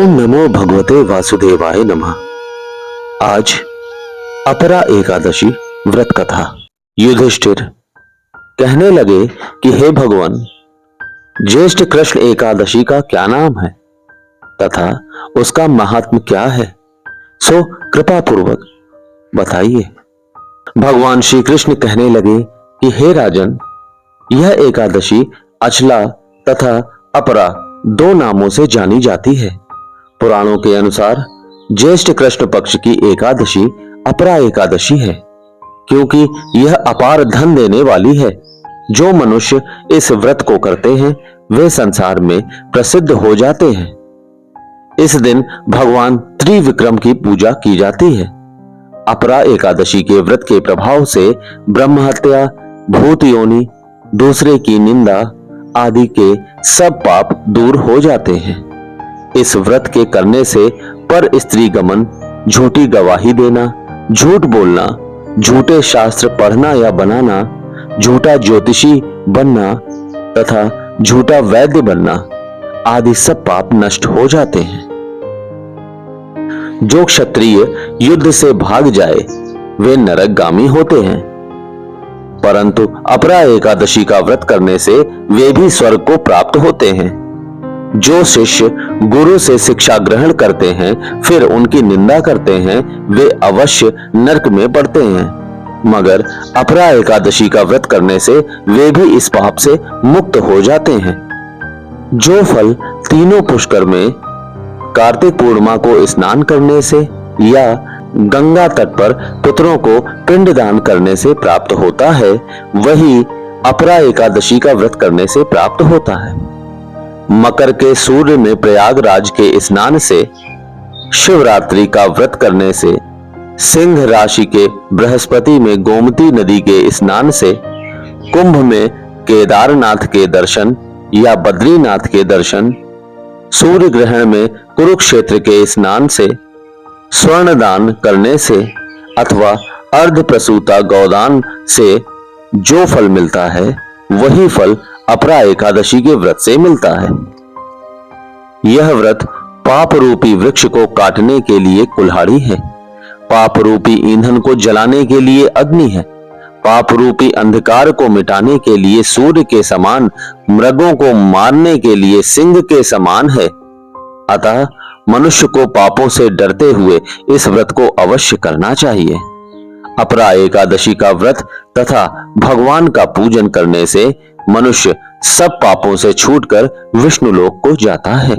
ओम नमो भगवते वासुदेवाय नमः। आज अपरा एकादशी व्रत कथा। युधिष्ठिर कहने लगे कि हे भगवान, ज्येष्ठ कृष्ण एकादशी का क्या नाम है तथा उसका महात्म्य क्या है, सो कृपा पूर्वक बताइए। भगवान श्री कृष्ण कहने लगे कि हे राजन, यह एकादशी अचला तथा अपरा दो नामों से जानी जाती है। पुराणों के अनुसार ज्येष्ठ कृष्ण पक्ष की एकादशी अपरा एकादशी है, क्योंकि यह अपार धन देने वाली है। जो मनुष्य इस व्रत को करते हैं वे संसार में प्रसिद्ध हो जाते हैं। इस दिन भगवान त्रिविक्रम की पूजा की जाती है। अपरा एकादशी के व्रत के प्रभाव से ब्रह्म हत्या, भूत योनि, दूसरे की निंदा आदि के सब पाप दूर हो जाते हैं। इस व्रत के करने से पर स्त्री गमन, झूठी गवाही देना, झूठ बोलना, झूठे शास्त्र पढ़ना या बनाना, झूठा ज्योतिषी बनना तथा झूठा वैद्य बनना आदि सब पाप नष्ट हो जाते हैं। जो क्षत्रिय युद्ध से भाग जाए वे नरकगामी होते हैं, परंतु अपरा एकादशी का व्रत करने से वे भी स्वर्ग को प्राप्त होते हैं। जो शिष्य गुरु से शिक्षा ग्रहण करते हैं फिर उनकी निंदा करते हैं वे अवश्य नरक में पड़ते हैं, मगर अपरा एकादशी का व्रत करने से वे भी इस पाप से मुक्त हो जाते हैं। जो फल तीनों पुष्कर में कार्तिक पूर्णिमा को स्नान करने से या गंगा तट पर पितरों को पिंडदान करने से प्राप्त होता है, वही अपरा एकादशी का व्रत करने से प्राप्त होता है। मकर के सूर्य में प्रयागराज के स्नान से, शिवरात्रि का व्रत करने से, सिंह राशि के बृहस्पति में गोमती नदी के स्नान से, कुंभ में केदारनाथ के दर्शन या बद्रीनाथ के दर्शन, सूर्य ग्रहण में कुरुक्षेत्र के स्नान से, स्वर्ण दान करने से अथवा अर्ध प्रसूता गौदान से जो फल मिलता है वही फल अपरा एकादशी के व्रत से मिलता है। यह व्रत पाप रूपी वृक्ष को काटने के लिए कुल्हाड़ी है, पाप रूपी ईंधन को जलाने के लिए अग्नि है, पाप रूपी अंधकार को मिटाने के लिए सूर्य के समान, मृगों को मारने के लिए सिंह के समान है। अतः मनुष्य को पापों से डरते हुए इस व्रत को अवश्य करना चाहिए। अपरा एकादशी का व्रत तथा भगवान का पूजन करने से मनुष्य सब पापों से छूटकर विष्णु लोक को जाता है।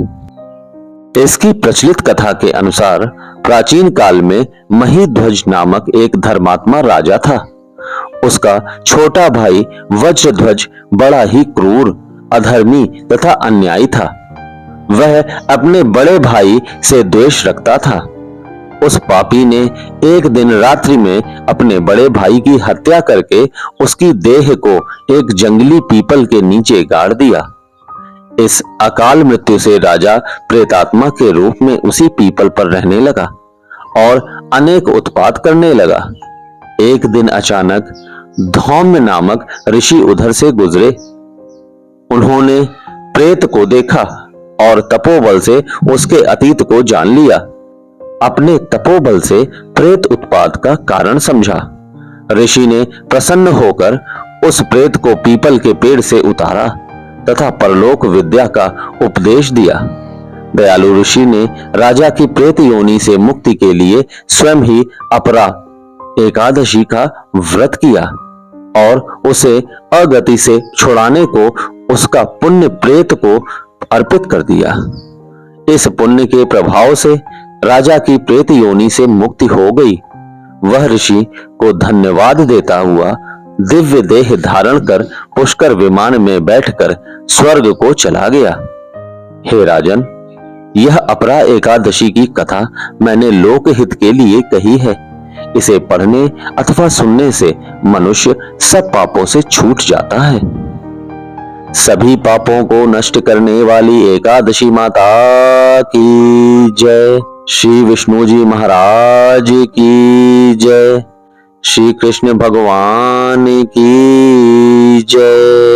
इसकी प्रचलित कथा के अनुसार प्राचीन काल में महीध्वज नामक एक धर्मात्मा राजा था। उसका छोटा भाई वज्रध्वज बड़ा ही क्रूर, अधर्मी तथा अन्यायी था। वह अपने बड़े भाई से द्वेष रखता था। उस पापी ने एक दिन रात्रि में अपने बड़े भाई की हत्या करके उसकी देह को एक जंगली पीपल के नीचे गाड़ दिया। इस अकाल मृत्यु से राजा प्रेतात्मा के रूप में उसी पीपल पर रहने लगा और अनेक उत्पात करने लगा। एक दिन अचानक धौम्य नामक ऋषि उधर से गुजरे। उन्होंने प्रेत को देखा और तपोबल से उसके अतीत को जान लिया। अपने तपोबल से प्रेत उत्पात का कारण समझा। ऋषि ने प्रसन्न होकर उस प्रेत को पीपल के पेड़ से उतारा तथा परलोक विद्या का उपदेश दिया। दयालु ऋषि ने राजा की प्रेत योनि से मुक्ति के लिए स्वयं ही अपरा एकादशी का व्रत किया और उसे अगति से छुड़ाने को उसका पुण्य प्रेत को अर्पित कर दिया। इस पुण्य के प्रभाव से राजा की प्रेत योनि से मुक्ति हो गई। वह ऋषि को धन्यवाद देता हुआ दिव्य देह धारण कर पुष्कर विमान में बैठकर स्वर्ग को चला गया। हे राजन, यह अपरा एकादशी की कथा मैंने लोकहित के लिए कही है। इसे पढ़ने अथवा सुनने से मनुष्य सब पापों से छूट जाता है। सभी पापों को नष्ट करने वाली एकादशी माता की जय। श्री विष्णु जी महाराज की जय। श्री कृष्ण भगवान की जय।